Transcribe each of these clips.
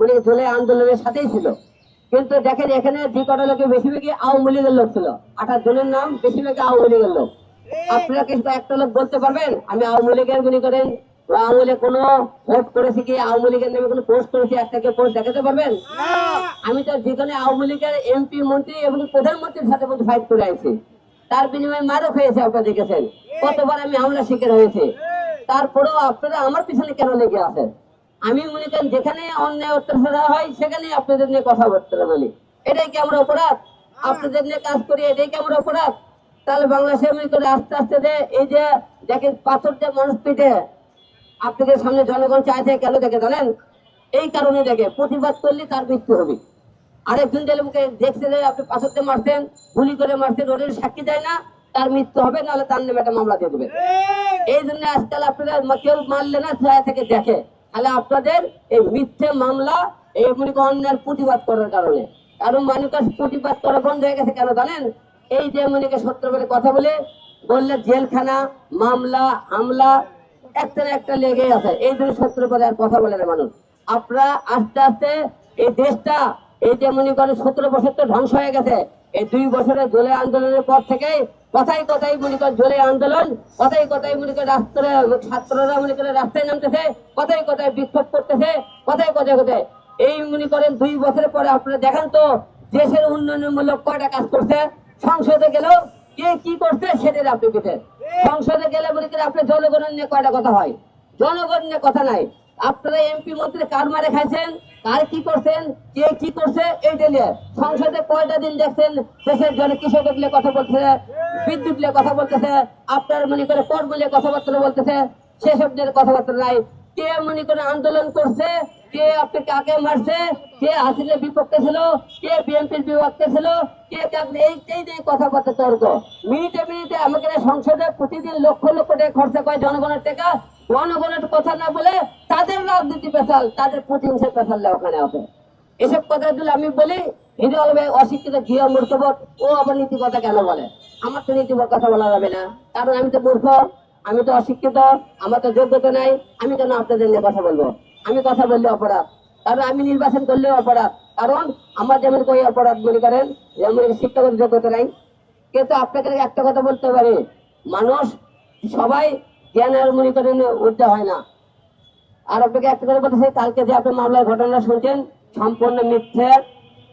উনি জুলাই আন্দোলনের সাথেই ছিল। কিন্তু দেখেন এখানে যে কটা লোকে বেশিরভাগই আওয়ামী লীগের লোক ছিল, 28 জনের নাম বেশিরভাগই আওয়ামী লীগের লোক। আপনারা কিন্তু একটা লোক বলতে পারবেন আমি আওয়ামী লীগের মনে করেন আওয়ামী লীগ কোনো ভোট করেছি কি, আওয়ামী লীগের নামে কোনো পোস্ট করেছি, একটাকে পোস্ট দেখাতে পারবেন? আমি তো যেখানে আওয়ামী লীগের এমপি মন্ত্রী এবং প্রধানমন্ত্রীর সাথে মধ্যে ফাইট করে আছি, তার বিনিময়ে মারও খেয়েছে, আপনারা দেখেছেন কতবার আমি হামলা শিকার হয়েছে। তারপরেও আপনারা আমার পিছনে কেন লেগে আছেন? আমি মনে করেন যেখানে অন্যায় অত্যাচার হয় সেখানে আপনাদের নিয়ে কথাবার্তা বলি, এটাই কি আমরা অপরাধ? আপনাদের নিয়ে কাজ করি, এটাই কি আমরা অপরাধ? তাহলে বাংলাদেশে মনে করে আস্তে আস্তে এই যে দেখেন পাথর দিয়ে মানুষ পিঠে আপনাদের সামনে জনগণ চাইছে কেন দেখে জানেন? এই কারণে দেখে প্রতিবাদ করলে তার মৃত্যু হবে। আরেকজন মুখে দেখছে যে আপনি পাথর দিয়ে মারছেন, গুলি করে মারছেন, ওদের সাক্ষী দেয় না, তার মৃত্যু হবে, নাহলে তার নামে একটা মামলা দিয়ে দেবেন। এই জন্য আজকাল আপনারা কেউ মারলে না ছায়া থেকে দেখে, তাহলে আপনাদের এই মিথ্যে মামলা এই মনে অন্যায়ের প্রতিবাদ করার কারণে। কারণ মানুষের প্রতিবাদ করা বন্ধ হয়ে গেছে কেন জানেন? এই যে মনে সত্য বলে কথা বললে জেলখানা, মামলা, হামলা একটা না একটা লেগেই আছে। এই জন্য সত্য পদে আর কথা বলে না মানুষ। আপনারা আস্তে আস্তে এই দেশটা এই যে মনে করেন 17 বছর তো ধ্বংস হয়ে গেছে। এই 2 বছরের জুলাই আন্দোলনের পর থেকে কথাই কথাই মনে করেন জুলাই আন্দোলন, কথাই কথাই মনে করেন রাস্তায় ছাত্ররা মনে করে রাস্তায় নামতেছে, কথাই কথাই বিক্ষোভ করতেছে, কথাই কথায় কথায় এই মনে করেন 2 বছরের পরে আপনারা দেখেন তো দেশের উন্নয়নমূলক কয়টা কাজ করছে। সংসদে গেলেও কে কি করছে সেটার আপনি পিঠেন। সংসদে গেলে মনে করেন আপনি জনগণের নিয়ে কয়টা কথা হয়, জনগণ নিয়ে কথা নাই। আপনারা এমপি মন্ত্রী কার মারে খাইছেন, কার কি করছেন, কে কি করছে এইটা নিয়ে সংসদে কয়টা দিন দেখছেন দেশের জন্য কৃষকের নিয়ে কথা বলতেছে, বিদ্যুৎ নিয়ে কথা বলতেছে, আপনার মনে করে কর্ম নিয়ে কথাবার্তা বলতেছে, সেসব নিয়ে কথাবার্তা নাই। কে মনে করে আন্দোলন করছে, কে আপনি কাকে মারছে, কে হাসিনের বিপক্ষে ছিল, কে বিএনপির বিপক্ষে ছিল, কে এই যে কথাবার্তা তর্ক। মিনিটে মিনিটে আমাকে সংসদে প্রতিদিন লক্ষ লক্ষ টাকা খরচা করে জনগণের টাকা, জনগণের কথা না বলে তাদের রাজনীতি পেশাল, তাদের প্রতিহিংসার পেশাল ওখানে আছে। এসব কথাগুলো আমি বলি হিরো আলমে অশিক্ষিত ঘিয়া মূর্খবোধ, ও আবার নীতি কথা কেন বলে? আমার তো নীতিবোধ কথা বলা যাবে না, কারণ আমি তো মূর্খ, আমি তো অশিক্ষিত, আমার তো যোগ্যতা নাই। আমি কেন আপনাদের নিয়ে কথা বলবো? আমি কথা বললে অপরাধ, কারণ আমি নির্বাচন করলেও অপরাধ, কারণ আমার যেমন কই অপরাধ মনে করেন যেমন শিক্ষাগত যোগ্যতা নাই। কিন্তু আপনাকে একটা কথা বলতে পারি, মানুষ সবাই জ্ঞানের মনে করেন উঠতে হয় না। আর আপনাকে একটা কথা বলতেছে, কালকে যে আপনি মামলার ঘটনা শুনছেন সম্পূর্ণ মিথ্যে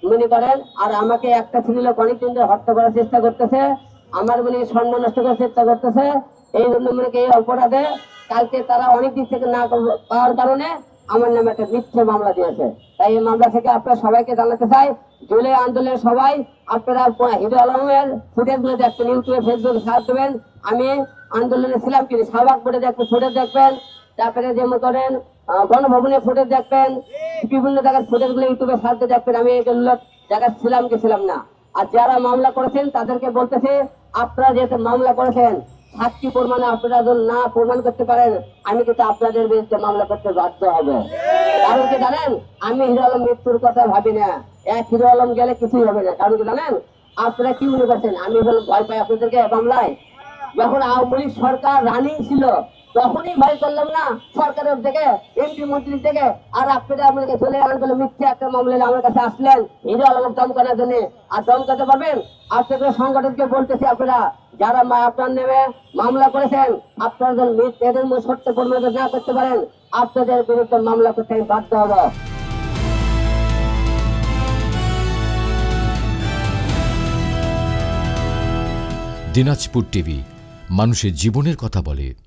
মনে করেন। আর আমাকে একটা ছেলে অনেকদিন ধরে হত্যা করার চেষ্টা করতেছে, আমার মনে সম্মান নষ্ট করার চেষ্টা করতেছে। এই জন্য মনে এই অপরাধে কালকে তারা অনেক দিক থেকে না পাওয়ার কারণে আমার নামে একটা মিথ্যে মামলা দিয়েছে। তাই এই মামলা থেকে আপনারা সবাইকে জানাতে চাই, জুলাই আন্দোলনের সবাই আপনারা হিরো আলমের ফুটেজ গুলো দেখবেন, ইউটিউবে ফেসবুকে সার্চ দেবেন। আমি আন্দোলনে ছিলাম কি শাহবাগ বোর্ডে দেখবেন, ফুটেজ দেখবেন। তারপরে যেমন করেন গণভবনের ফুটেজ দেখবেন, বিভিন্ন জায়গার ফুটেজ গুলো ইউটিউবে সার্চ দেখবেন আমি এগুলো জায়গায় ছিলাম কি ছিলাম না। আর যারা মামলা করেছেন তাদেরকে বলতেছে, আপনারা যেহেতু মামলা করেছেন সাক্ষী প্রমাণে আপনারা না প্রমাণ করতে পারেন, আমি কিন্তু আপনাদের বিরুদ্ধে মামলা করতে বাধ্য হব। কারণ কি জানেন, আমি হিরো আলম মৃত্যুর কথা ভাবি না। এক হিরো আলম গেলে কিছুই হবে না। কারণ কি জানেন, আপনারা কি মনে করছেন আমি ভয় পাই আপনাদেরকে মামলায়? যখন আওয়ামী লীগ সরকার রানিং ছিল তখনই ভয় করলাম না সরকারের থেকে, এমপি মন্ত্রী থেকে। আর আপনারা আমাকে চলে আনলে মিথ্যে একটা মামলা আমার কাছে আসলেন হিরো আলম দমকানোর জন্য। আর দমকাতে পারবেন? আপনাদের সংগঠনকে বলতেছি, আপনারা যারা আপনার নেমে মামলা করেছেন আপনারা এদের সত্য প্রমাণ না করতে পারেন, আপনাদের বিরুদ্ধে মামলা করতে আমি বাধ্য হব। দিনাজপুর টিভি, মানুষের জীবনের কথা বলে।